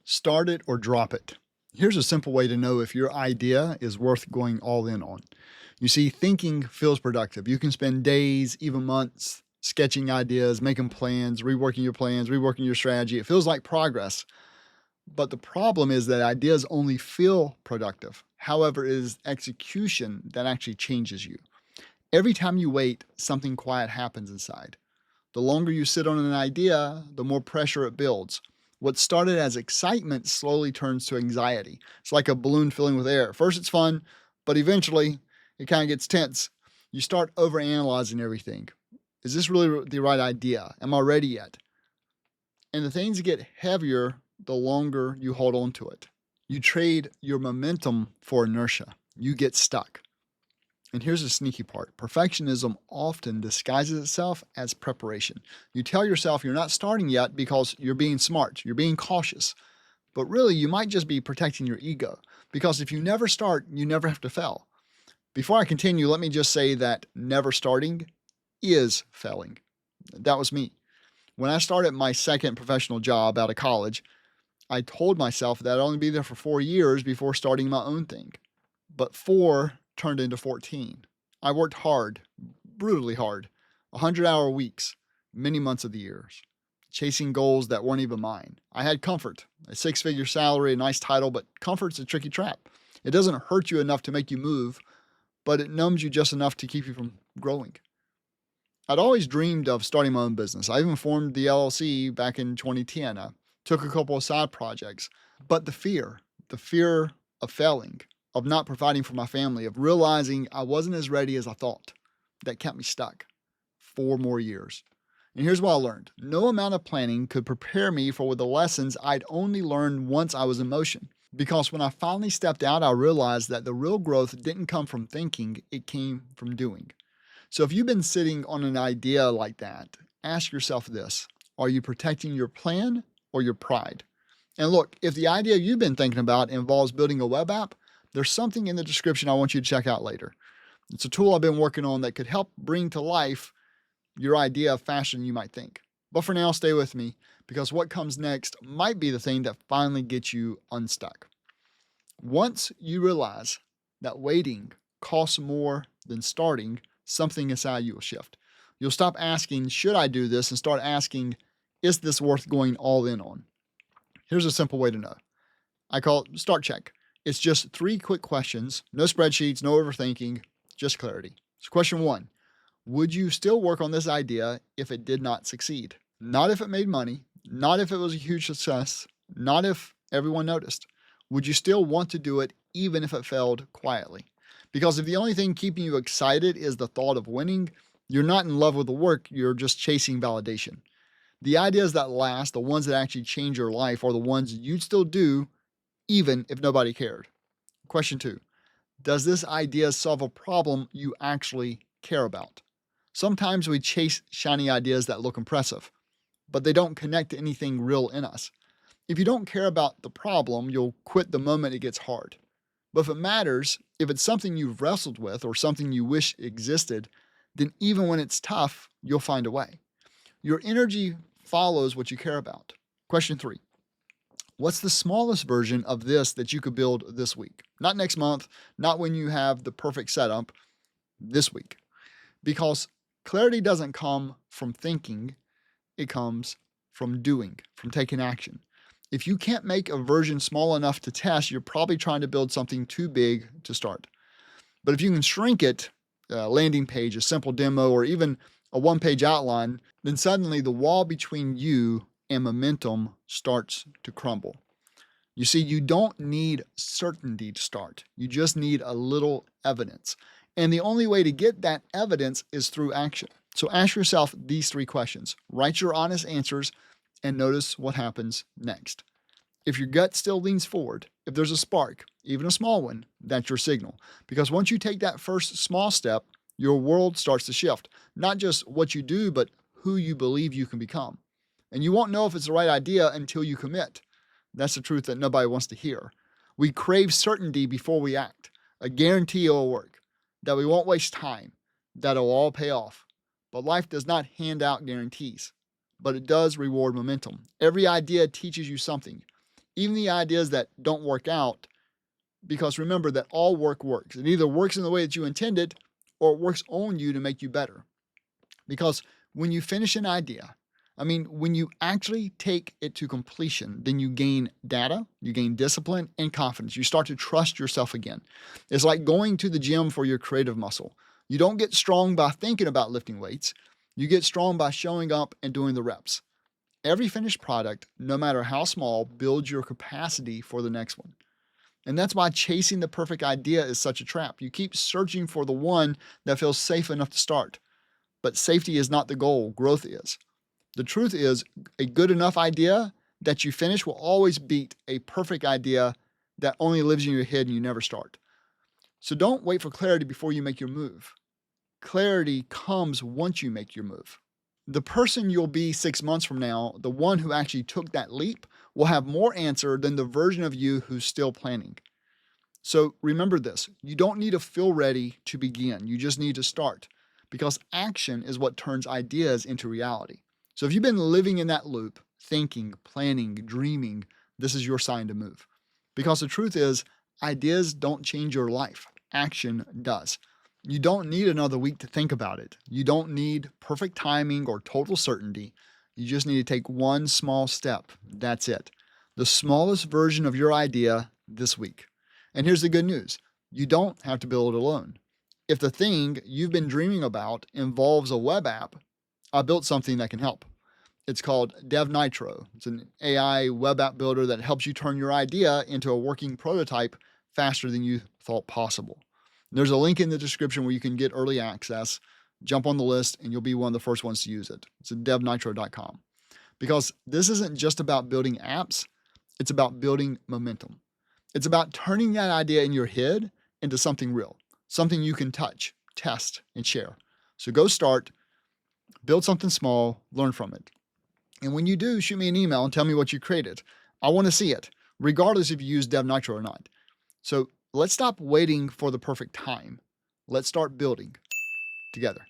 Start it or drop it. Here's a simple way to know if your idea is worth going all in on. You see, thinking feels productive. You can spend days, even months, sketching ideas, making plans, reworking your strategy. It feels like progress. But the problem is that ideas only feel productive. However, it is execution that actually changes you. Every time you wait, something quiet happens inside. The longer you sit on an idea, the more pressure it builds. What started as excitement slowly turns to anxiety. It's like a balloon filling with air. First, it's fun, but eventually it kind of gets tense. You start overanalyzing everything. Is this really the right idea? Am I ready yet? And the things get heavier the longer you hold on to it. You trade your momentum for inertia. You get stuck. And here's the sneaky part. Perfectionism often disguises itself as preparation. You tell yourself you're not starting yet because you're being smart, you're being cautious. But really, you might just be protecting your ego. Because if you never start, you never have to fail. Before I continue, let me just say that never starting is failing. That was me. When I started my second professional job out of college, I told myself that I'd only be there for 4 years before starting my own thing. But 4 turned into 14. I worked hard, brutally hard, 100-hour weeks, many months of the years, chasing goals that weren't even mine. I had comfort, a 6-figure salary, a nice title, but comfort's a tricky trap. It doesn't hurt you enough to make you move, but it numbs you just enough to keep you from growing. I'd always dreamed of starting my own business. I even formed the LLC back in 2010. I took a couple of side projects, but the fear of failing, of not providing for my family, of realizing I wasn't as ready as I thought, that kept me stuck 4 more years. And here's what I learned. No amount of planning could prepare me for the lessons I'd only learned once I was in motion. Because when I finally stepped out, I realized that the real growth didn't come from thinking, it came from doing. So if you've been sitting on an idea like that, ask yourself this: are you protecting your plan or your pride? And look, if the idea you've been thinking about involves building a web app, there's something in the description I want you to check out later. It's a tool I've been working on that could help bring to life your idea faster than you might think. But for now, stay with me, because what comes next might be the thing that finally gets you unstuck. Once you realize that waiting costs more than starting, something inside you will shift. You'll stop asking, should I do this, and start asking, is this worth going all in on? Here's a simple way to know. I call it start check. It's just 3 quick questions, no spreadsheets, no overthinking, just clarity. So question 1, would you still work on this idea if it did not succeed? Not if it made money, not if it was a huge success, not if everyone noticed. Would you still want to do it even if it failed quietly? Because if the only thing keeping you excited is the thought of winning, you're not in love with the work, you're just chasing validation. The ideas that last, the ones that actually change your life, are the ones you'd still do even if nobody cared. Question 2, does this idea solve a problem you actually care about? Sometimes we chase shiny ideas that look impressive, but they don't connect to anything real in us. If you don't care about the problem, you'll quit the moment it gets hard. But if it matters, if it's something you've wrestled with or something you wish existed, then even when it's tough, you'll find a way. Your energy follows what you care about. Question 3, what's the smallest version of this that you could build this week? Not next month, not when you have the perfect setup, this week. Because clarity doesn't come from thinking, it comes from doing, from taking action. If you can't make a version small enough to test, you're probably trying to build something too big to start. But if you can shrink it, a landing page, a simple demo, or even a 1-page outline, then suddenly the wall between you and momentum starts to crumble. You see, you don't need certainty to start. You just need a little evidence. And the only way to get that evidence is through action. So ask yourself these 3 questions. Write your honest answers and notice what happens next. If your gut still leans forward, if there's a spark, even a small one, that's your signal. Because once you take that first small step, your world starts to shift. Not just what you do, but who you believe you can become. And you won't know if it's the right idea until you commit. That's the truth that nobody wants to hear. We crave certainty before we act, a guarantee it will work, that we won't waste time, that it'll all pay off. But life does not hand out guarantees, but it does reward momentum. Every idea teaches you something. even the ideas that don't work out, because remember that all work works. It either works in the way that you intended or it works on you to make you better. Because when you finish an idea, when you actually take it to completion, then you gain data, you gain discipline and confidence. You start to trust yourself again. It's like going to the gym for your creative muscle. You don't get strong by thinking about lifting weights. You get strong by showing up and doing the reps. Every finished product, no matter how small, builds your capacity for the next one. And that's why chasing the perfect idea is such a trap. You keep searching for the one that feels safe enough to start. But safety is not the goal, growth is. The truth is, a good enough idea that you finish will always beat a perfect idea that only lives in your head and you never start. So don't wait for clarity before you make your move. Clarity comes once you make your move. The person you'll be 6 months from now, the one who actually took that leap, will have more answer than the version of you who's still planning. So remember this, you don't need to feel ready to begin. You just need to start, because action is what turns ideas into reality. So if you've been living in that loop, thinking, planning, dreaming, this is your sign to move. Because the truth is, ideas don't change your life. Action does. You don't need another week to think about it. You don't need perfect timing or total certainty. You just need to take one small step. That's it. The smallest version of your idea this week. And here's the good news. You don't have to build it alone. If the thing you've been dreaming about involves a web app, I built something that can help. It's called DevNitro. It's an AI web app builder that helps you turn your idea into a working prototype faster than you thought possible. There's a link in the description where you can get early access. Jump on the list and you'll be one of the first ones to use it. It's at devnitro.com. Because this isn't just about building apps, it's about building momentum. It's about turning that idea in your head into something real, something you can touch, test, and share. So go start, build something small, learn from it. And when you do, shoot me an email and tell me what you created. I want to see it, regardless if you use DevNitro or not. So let's stop waiting for the perfect time. Let's start building together.